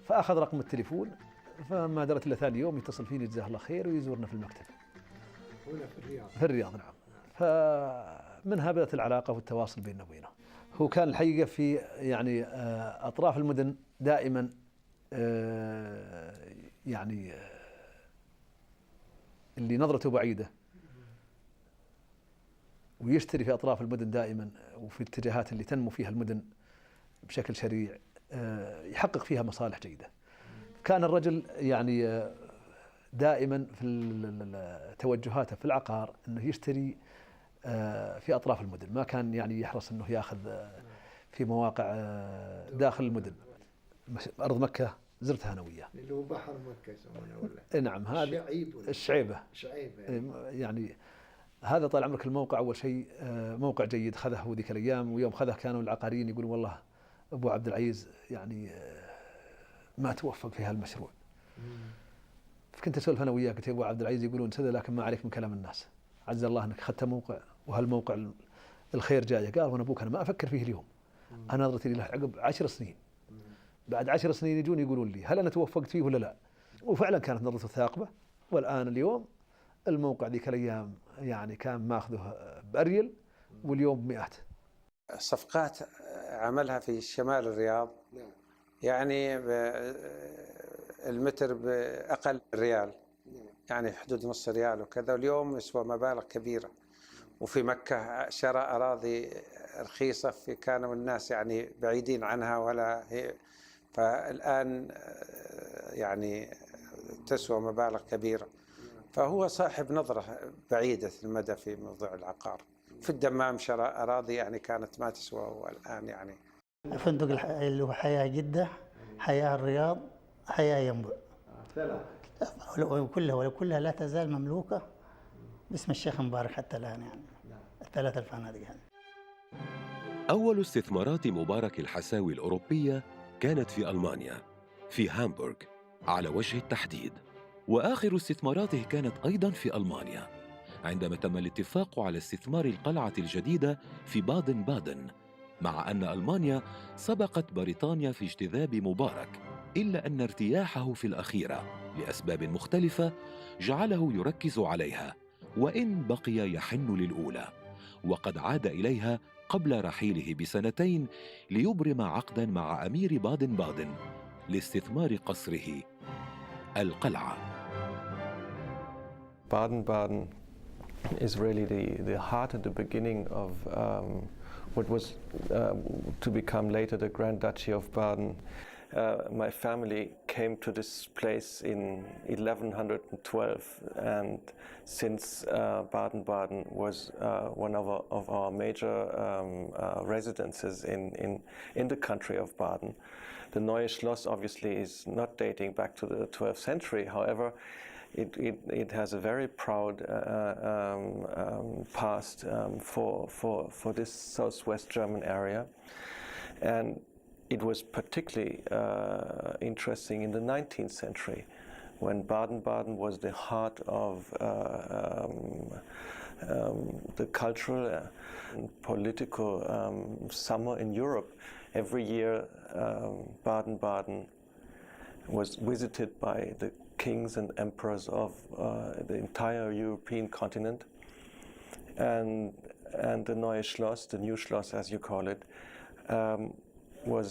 فأخذ رقم التليفون، فما درت إلا ثاني يوم يتصل فيني جزاه الله خير ويزورنا في المكتب هنا في الرياض. في الرياض نعم. فمنها بدأت العلاقة والتواصل بيننا وبينه. هو كان الحقيقة في يعني أطراف المدن دائما يعني اللي نظرته بعيدة ويشتري في أطراف المدن دائما وفي الاتجاهات اللي تنمو فيها المدن بشكل سريع يحقق فيها مصالح جيدة. كان الرجل يعني دائما في توجهاته في العقار أنه يشتري في أطراف المدن، ما كان يعني يحرص أنه يأخذ في مواقع داخل المدن. أرض مكة زرتها أنا وياه، اللي هو بحر مكة يسمونه ولا؟ نعم هذا الشعيبة. يعني هذا طال عمرك الموقع أول شيء موقع جيد خذه هو ذيك الأيام، ويوم خذه كانوا العقاريين يقولون والله أبو عبدالعزيز يعني ما توفق في هالمشروع. فكنت أسولف أنا وياه قلت يا أبو عبدالعزيز يقولون سدى لكن ما عليك من كلام الناس، عز الله أنك أخذت موقع وهالموقع الخير جاي. قال وأنا أبوك أنا ما أفكر فيه اليوم، أنا نظرتي له عقب 10 سنين، بعد 10 سنين يجون يقولون لي هل أنا توفقت فيه ولا لا. وفعلا كانت نظرته ثاقبة. والآن اليوم الموقع ذيك الأيام يعني كان ماخذه بأريل واليوم بمئات. صفقات عملها في شمال الرياض يعني المتر بأقل ريال، يعني حدود نص ريال وكذا، واليوم يسوى مبالغ كبيرة. وفي مكة شراء أراضي رخيصة في كانوا الناس يعني بعيدين عنها ولا هي، فالآن يعني تسوى مبالغ كبيرة. فهو صاحب نظرة بعيدة المدى في موضوع العقار. في الدمام شراء أراضي يعني كانت ما تسوى، والآن يعني فندق اللي هو حياة جدة، حياة الرياض، حياة ينبع، ولكلها لا تزال مملوكة باسم الشيخ مبارك حتى الآن، يعني الثلاث الفنادق هذه. أول استثمارات مبارك الحساوي الأوروبية كانت في ألمانيا في هامبورغ على وجه التحديد، وآخر استثماراته كانت أيضاً في ألمانيا عندما تم الاتفاق على استثمار القلعة الجديدة في بادن بادن، مع أن ألمانيا سبقت بريطانيا في اجتذاب مبارك، إلا أن ارتياحه في الأخيرة لأسباب مختلفة جعله يركز عليها، وإن بقي يحن للأولى، وقد عاد إليها قبل رحيله بسنتين ليبرم عقداً مع أمير بادن بادن لاستثمار قصره القلعة. Baden-Baden is really the heart and the beginning of what was to become later the Grand Duchy of Baden. My family came to this place in 1112, and since Baden-Baden was one of our major residences in the country of Baden, the Neue Schloss obviously is not dating back to the 12th century. However, it has a very proud past for this southwest German area, and it was particularly interesting in the 19th century when Baden-Baden was the heart of the cultural and political summer in Europe. Every year Baden-Baden was visited by the kings and emperors of the entire European continent, and the Neue Schloss, the new Schloss as you call it, was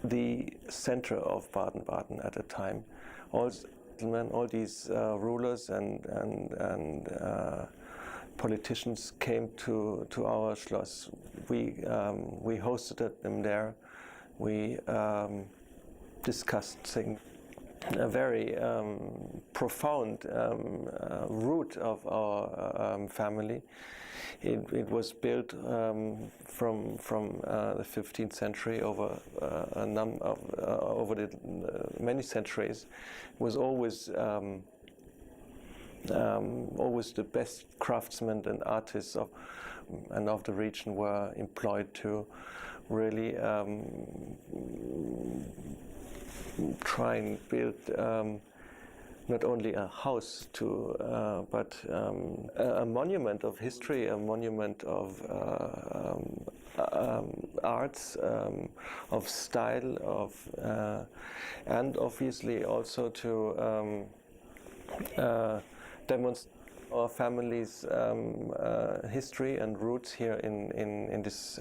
the center of Baden-Baden at the time. All these rulers and politicians came to our Schloss. We hosted them there. We discussed things. A very profound root of our family. It was built from the 15th century over over the many centuries. It was always the best craftsmen and artists of the region were employed to really try and build not only a house but a monument of history, a monument arts, of style, and obviously also to demonstrate our family's history and roots here in this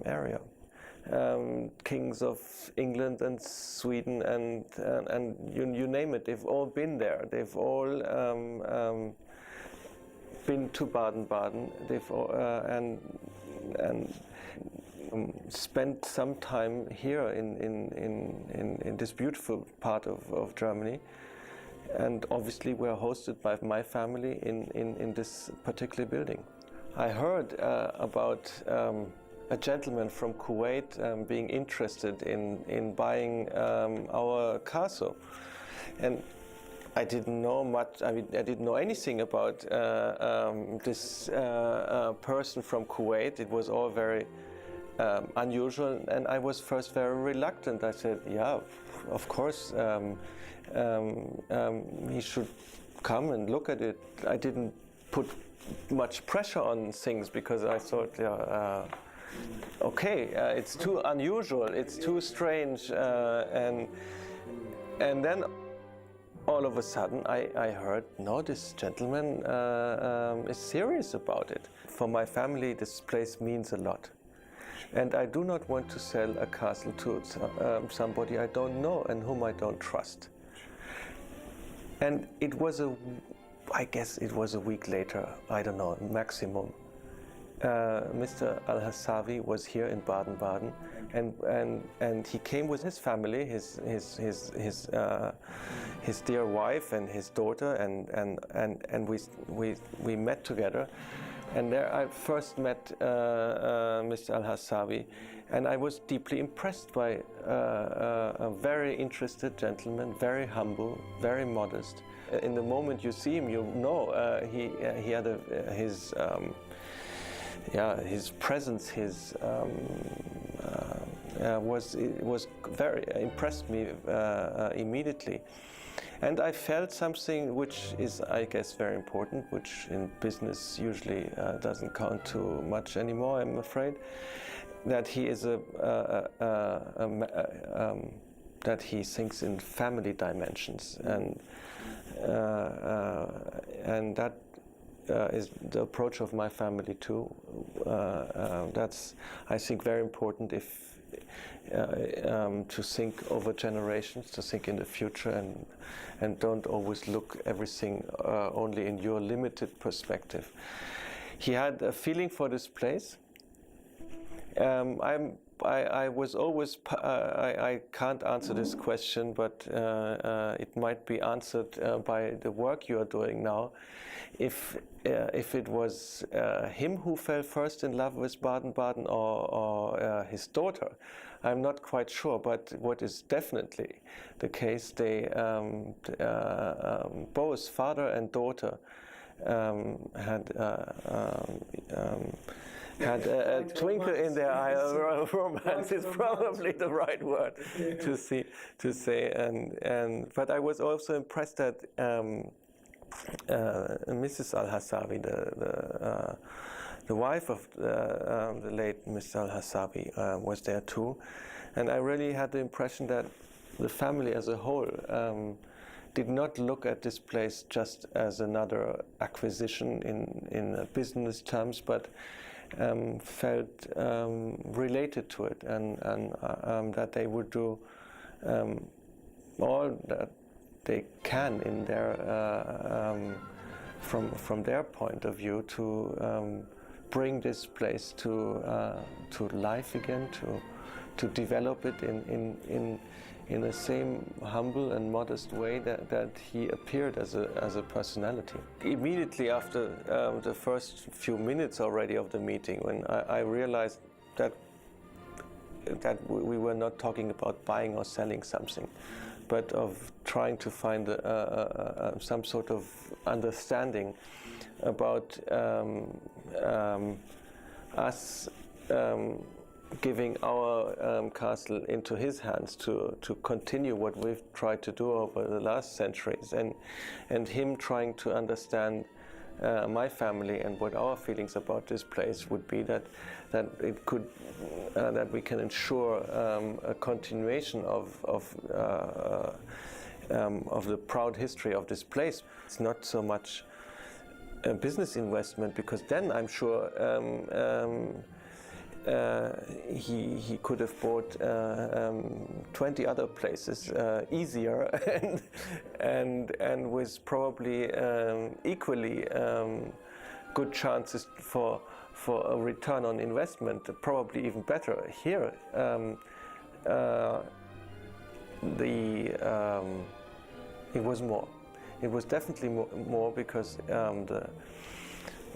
area. Kings of England and Sweden and you name it, they've all been there. They've all been to Baden-Baden. They've all, and spent some time here in this beautiful part of Germany. And obviously we're hosted by my family in this particular building. I heard about a gentleman from Kuwait being interested in buying our castle. And I didn't know much, I mean, I didn't know anything about this person from Kuwait. It was all very unusual, and I was first very reluctant. I said, yeah, of course, he should come and look at it. I didn't put much pressure on things because I thought, okay, it's too unusual, it's too strange, and then all of a sudden I heard, no, this gentleman is serious about it. For my family, this place means a lot. And I do not want to sell a castle to somebody I don't know and whom I don't trust. And it was I guess it was a week later, I don't know, maximum. Mr. Al-Hassawi was here in Baden-Baden, and he came with his family, his dear wife and his daughter, and we met together. And there I first met Mr. Al-Hassawi, and I was deeply impressed by a very interested gentleman, very humble, very modest. In the moment you see him, you know he had his presence, was very impressed me immediately. And I felt something which is, I guess, very important, which in business usually doesn't count too much anymore, I'm afraid, that he is that he thinks in family dimensions, and that is the approach of my family too. That's, I think, very important if to think over generations, to think in the future, and don't always look everything only in your limited perspective. He had a feeling for this place. I was always, I can't answer this question, but it might be answered by the work you are doing now. If it was him who fell first in love with Baden-Baden or his daughter, I'm not quite sure, but what is definitely the case, they both father and daughter had a twinkle in their eye. Romance is probably the right word to say. But I was also impressed that Mrs. Al-Hassawi, the wife of the late Mr. Al-Hassawi, was there too, and I really had the impression that the family as a whole did not look at this place just as another acquisition in business terms, but felt related to it, and that they would do all that they can in their from their point of view to bring this place to life again, to develop it in the same humble and modest way that he appeared as a personality. Immediately after the first few minutes already of the meeting, when I realized that we were not talking about buying or selling something, but of trying to find some sort of understanding about us giving our castle into his hands to continue what we've tried to do over the last centuries, and him trying to understand my family and what our feelings about this place would be, that it could that we can ensure a continuation of the proud history of this place. It's not so much a business investment, because then I'm sure he could have bought 20 other places easier and with probably equally good chances for a return on investment, probably even better. Here, it was more. It was definitely more because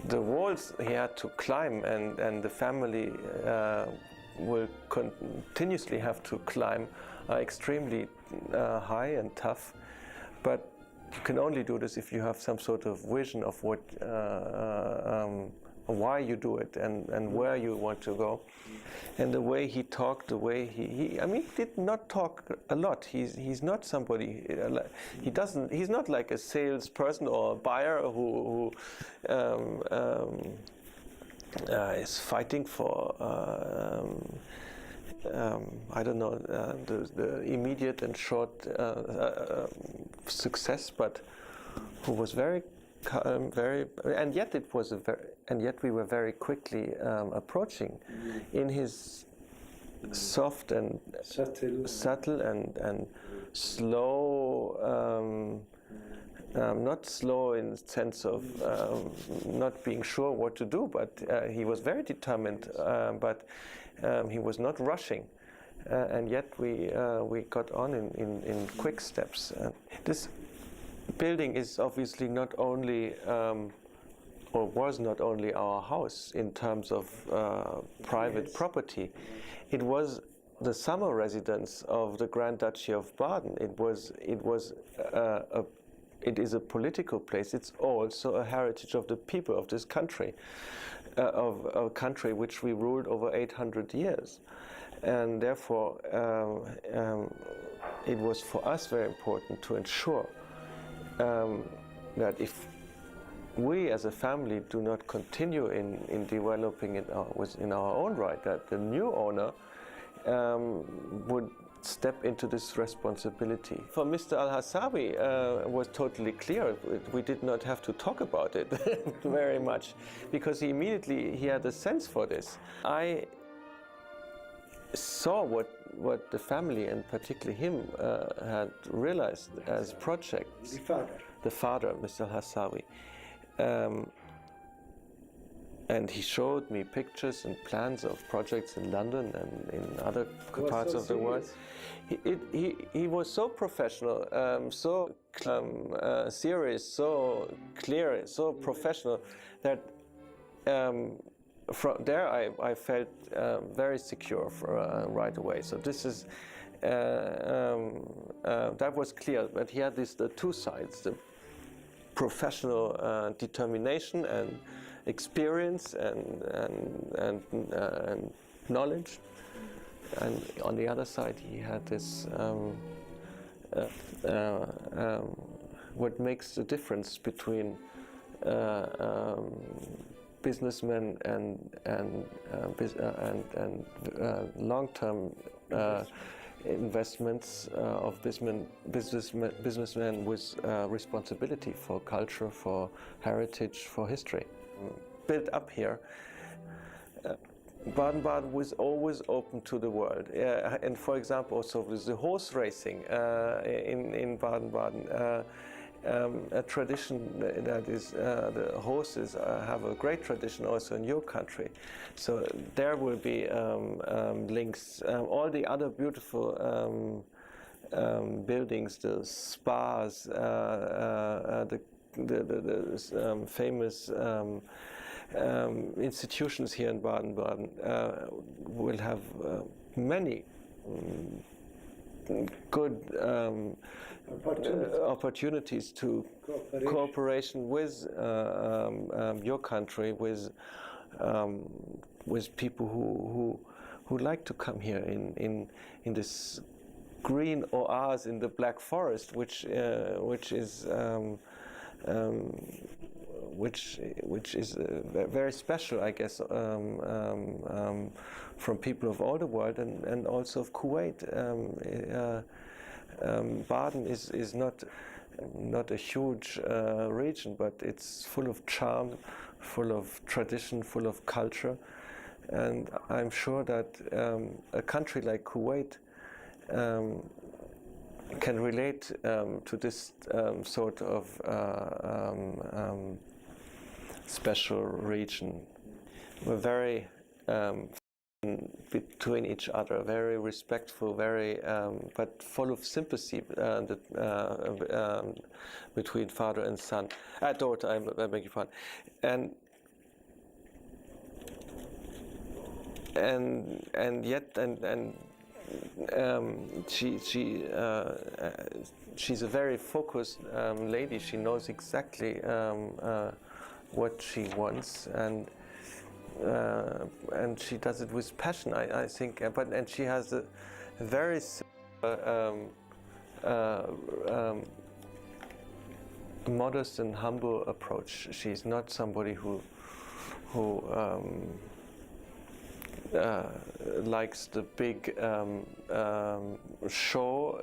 the walls he had to climb, and the family will continuously have to climb, are extremely high and tough. But you can only do this if you have some sort of vision of what, why you do it and where you want to go. And the way he talked, the way he I mean, he did not talk a lot. He's not somebody, he's not like a salesperson or a buyer who is fighting for I don't know, the immediate and short success, but who was very, and yet it was and yet we were very quickly approaching in his soft and subtle and slow. Not slow in the sense of not being sure what to do, but he was very determined, but he was not rushing, and yet we got on in quick steps. This building is obviously not only, or was not only our house in terms of private property. It was the summer residence of the Grand Duchy of Baden. It is a political place. It's also a heritage of the people of this country, of a country which we ruled over 800 years. And therefore, it was for us very important to ensure that if we as a family do not continue in developing it in our own right, that the new owner would step into this responsibility. For Mr. Al-Hassawi, it was totally clear. We did not have to talk about it very much, because he had a sense for this. I saw what the family, and particularly him, had realized as projects. The father, Mr. Al-Hassawi. And he showed me pictures and plans of projects in London and in other parts of the world. He was so professional, so serious, so clear, so professional, that from there I felt very secure right away. So this is that was clear. But he had the two sides: the professional determination and experience and knowledge, and on the other side he had this what makes the difference between businessmen and long-term investments of businessmen with responsibility for culture, for heritage, for history. Built up here, Baden-Baden was always open to the world. And for example, also with the horse racing in Baden-Baden, a tradition that is, the horses have a great tradition also in your country. So there will be links. All the other beautiful buildings, the spas, the famous institutions here in Baden-Baden will have many good opportunities to cooperation with your country, with people who like to come here in this green oase in the Black Forest, which is which is very special, I guess, from people of all the world and also of Kuwait. Baden is not a huge region, but it's full of charm, full of tradition, full of culture, and I'm sure that a country like Kuwait can relate to this sort of special region. We're very between each other, very respectful, very but full of sympathy between father and son, daughter. I beg your pardon, and yet she's a very focused lady. She knows exactly what she wants, and she does it with passion, I think. And she has a very modest and humble approach. She's not somebody who likes the big show,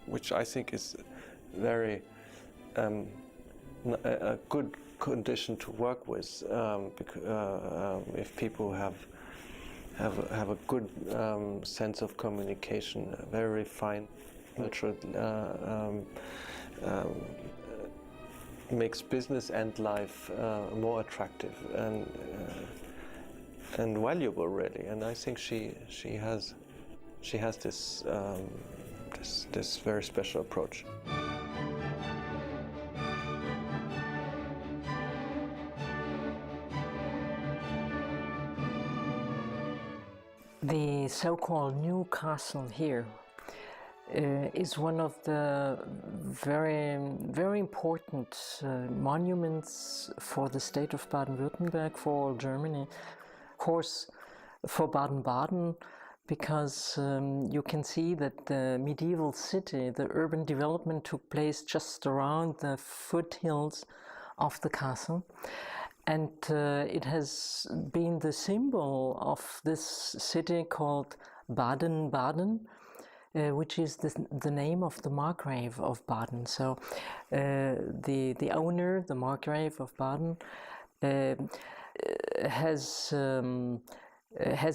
which I think is very a good condition to work with, because if people have a good sense of communication, a very refined culture, makes business and life more attractive and valuable, really. And I think she has this this very special approach. The so-called new castle here is one of the very important monuments for the state of Baden-Württemberg, for Germany, of course for Baden-Baden, because you can see that the medieval city, the urban development took place just around the foothills of the castle. And it has been the symbol of this city called Baden-Baden, which is the name of the Margrave of Baden. So the owner, the Margrave of Baden, has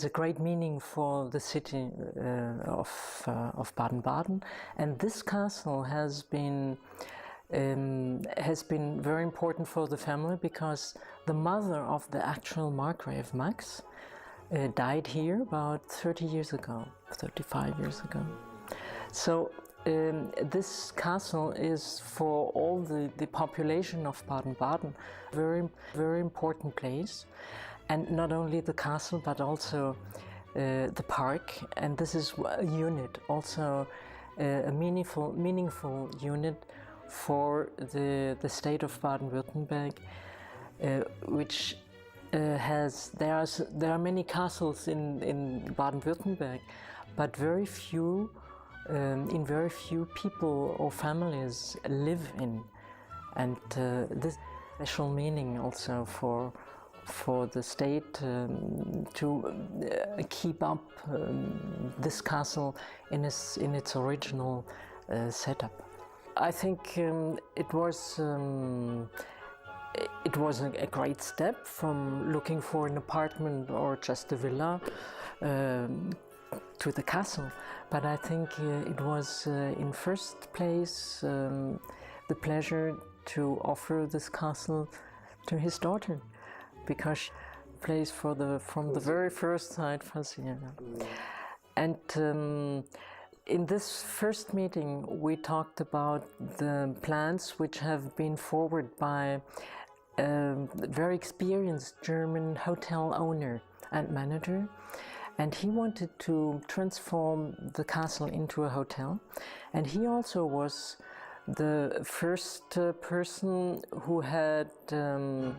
a great meaning for the city of Baden-Baden, and this castle has been very important for the family, because the mother of the actual Margrave, Max, died here about 30 years ago, 35 years ago. So this castle is, for all the population of Baden-Baden, very important place. And not only the castle, but also the park. And this is a unit, also a meaningful unit for the state of Baden-Württemberg, which there are many castles in Baden-Württemberg, but very few people or families live in, and this special meaning also for the state to keep up this castle in its original setup. I think it was a great step from looking for an apartment or just a villa to the castle, but I think it was in first place the pleasure to offer this castle to his daughter, because she plays from the very first sight Fawzia. And in this first meeting, we talked about the plans which have been forwarded by a very experienced German hotel owner and manager, and he wanted to transform the castle into a hotel. And he also was the first person who had the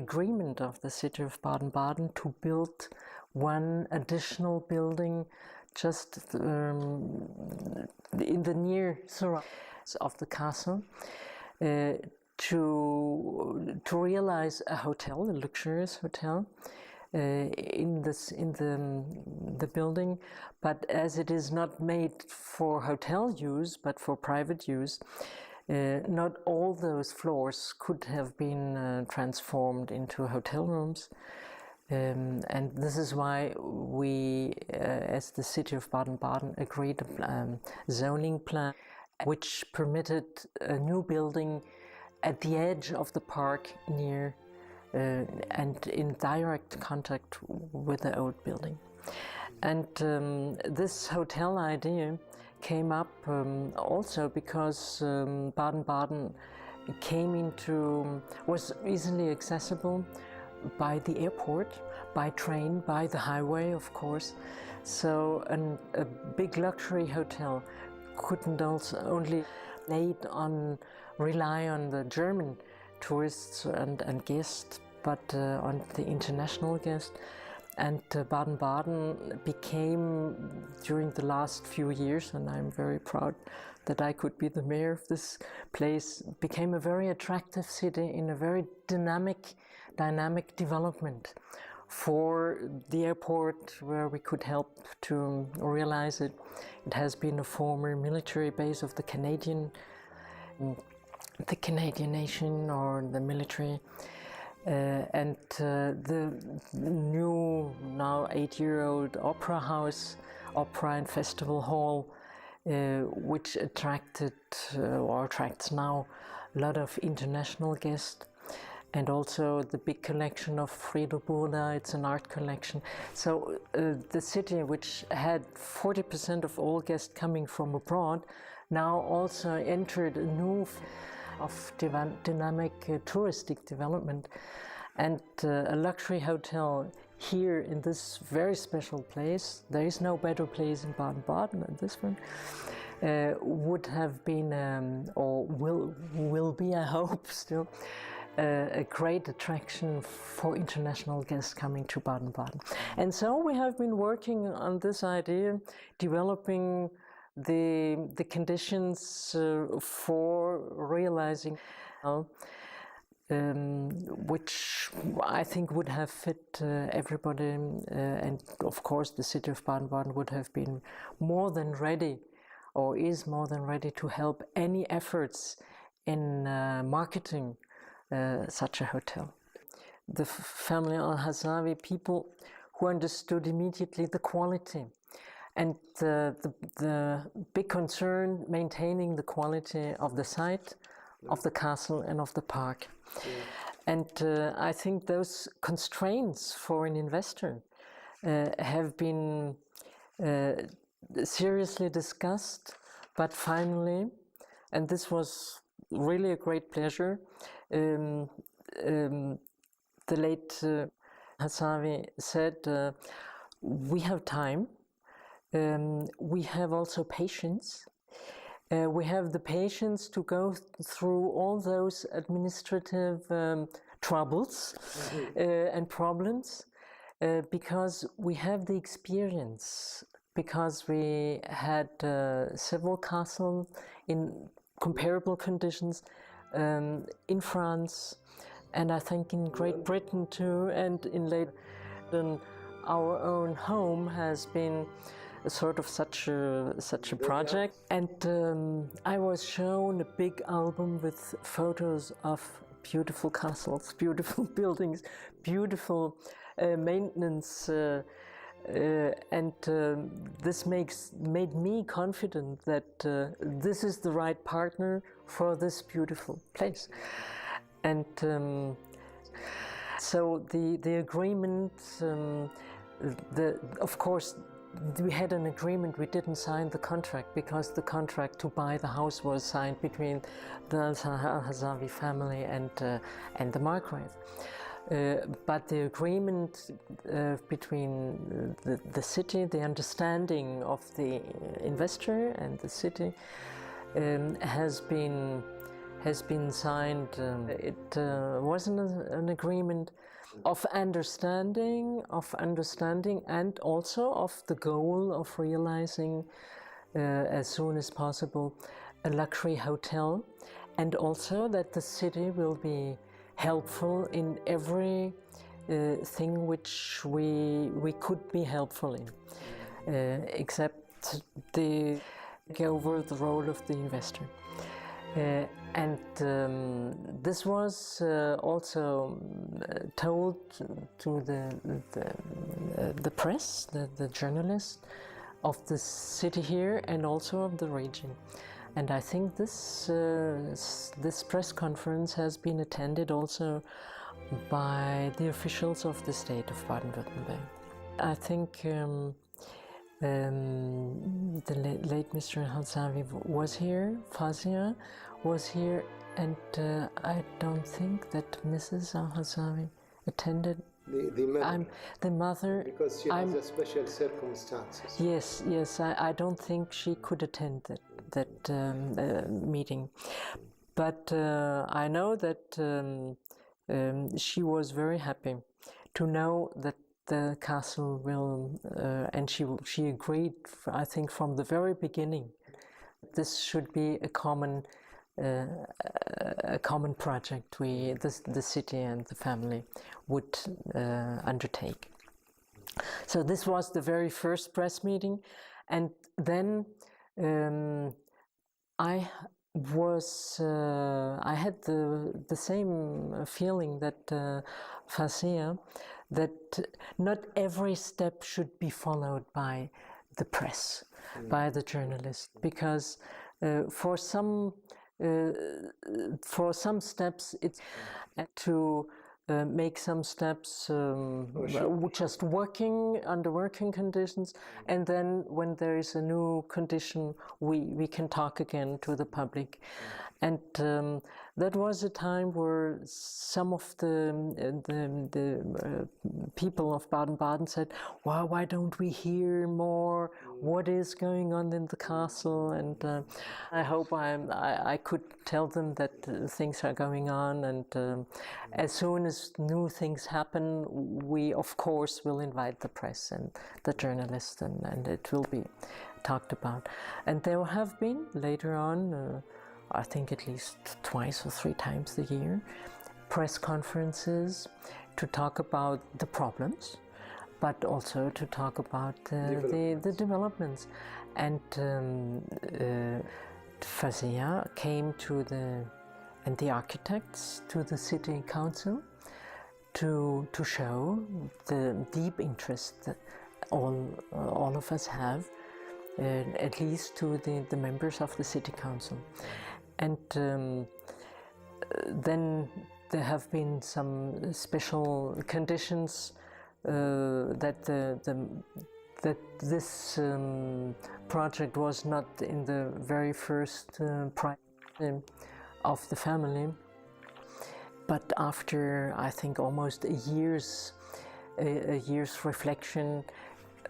agreement of the city of Baden-Baden to build one additional building just in the near surroundings of the castle. to realize a hotel, a luxurious hotel, in the building, but as it is not made for hotel use but for private use, not all those floors could have been transformed into hotel rooms. And this is why we, as the city of Baden-Baden, agreed a zoning plan which permitted a new building at the edge of the park near and in direct contact with the old building. And this hotel idea came up also because Baden-Baden was easily accessible by the airport, by train, by the highway, of course. So a big luxury hotel couldn't only rely on the German tourists and guests, but on the international guests. And Baden-Baden became, during the last few years, and I'm very proud that I could be the mayor of this place, became a very attractive city in a very dynamic development for the airport, where we could help to realize it. It has been a former military base of the Canadian nation or the military. And the new, now 8-year-old opera house, opera and festival hall, which attracted or attracts now a lot of international guests, and also the big collection of Friedel Burda, it's an art collection. So the city, which had 40% of all guests coming from abroad, now also entered a new of dynamic touristic development, and a luxury hotel here in this very special place. There is no better place in Baden-Baden than this one. Would have been, or will be, I hope still, a great attraction for international guests coming to Baden-Baden. And so we have been working on this idea, developing the conditions for realizing, which I think would have fit everybody, and of course the city of Baden-Baden would have been more than ready, or is more than ready, to help any efforts in marketing such a hotel. The family Al-Hassawi, people who understood immediately the quality and the big concern maintaining the quality of the site, of the castle and of the park. Yeah. And I think those constraints for an investor have been seriously discussed, but finally, and this was really a great pleasure, the late Hassawi said, we have time, we have also patience. We have the patience to go through all those administrative troubles and problems, because we have the experience, because we had several castles in comparable conditions in France, and I think in Great Britain too, and in later our own home has been a sort of such a project. And I was shown a big album with photos of beautiful castles, beautiful buildings, beautiful maintenance, and this made me confident that this is the right partner for this beautiful place. And so the agreement, of course, we had an agreement. We didn't sign the contract because the contract to buy the house was signed between the Al-Hassawi family and the Margrave. But the agreement between the city, the understanding of the investor and the city, has been signed. It wasn't an agreement of understanding, and also of the goal of realizing as soon as possible a luxury hotel, and also that the city will be helpful in every thing which we could be helpful in, except over the role of the investor. And this was also told to the press, the journalists of the city here and also of the region. And I think this press conference has been attended also by the officials of the state of Baden-Württemberg. I think the late Mr. Al-Hassawi was here, Fawzia was here, and I don't think that Mrs. Al-Hassawi attended. The mother. Because she has a special circumstances. Yes, I don't think she could attend that meeting. But I know that she was very happy to know that the castle will, and she agreed, I think, from the very beginning, this should be a common project the city and the family would undertake. So this was the very first press meeting, and then I had the same feeling that Fawzia, that not every step should be followed by the press, by the journalist, because for some steps it's to make some steps just working under working conditions, and then when there is a new condition we can talk again to the public. And that was a time where some of the people of Baden-Baden said, "Wow, why don't we hear more? What is going on in the castle?" And I hope I could tell them that things are going on, and as soon as new things happen, we of course will invite the press and the journalists, and it will be talked about. And there have been later on, I think at least twice or three times a year, press conferences to talk about the problems, but also to talk about the developments. And Fawzia came and the architects to the city council to show the deep interest that all of us have, at least to the members of the city council. And then there have been some special conditions that this project was not in the very first priority of the family. But after, I think, almost a year's reflection,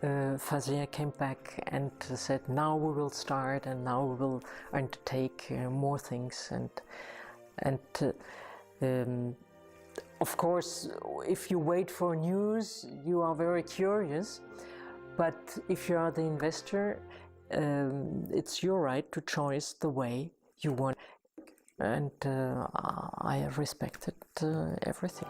Fawzia came back and said, "Now we will start, and now we will undertake more things." And of course, if you wait for news, you are very curious. But if you are the investor, it's your right to choose the way you want. And I respected everything.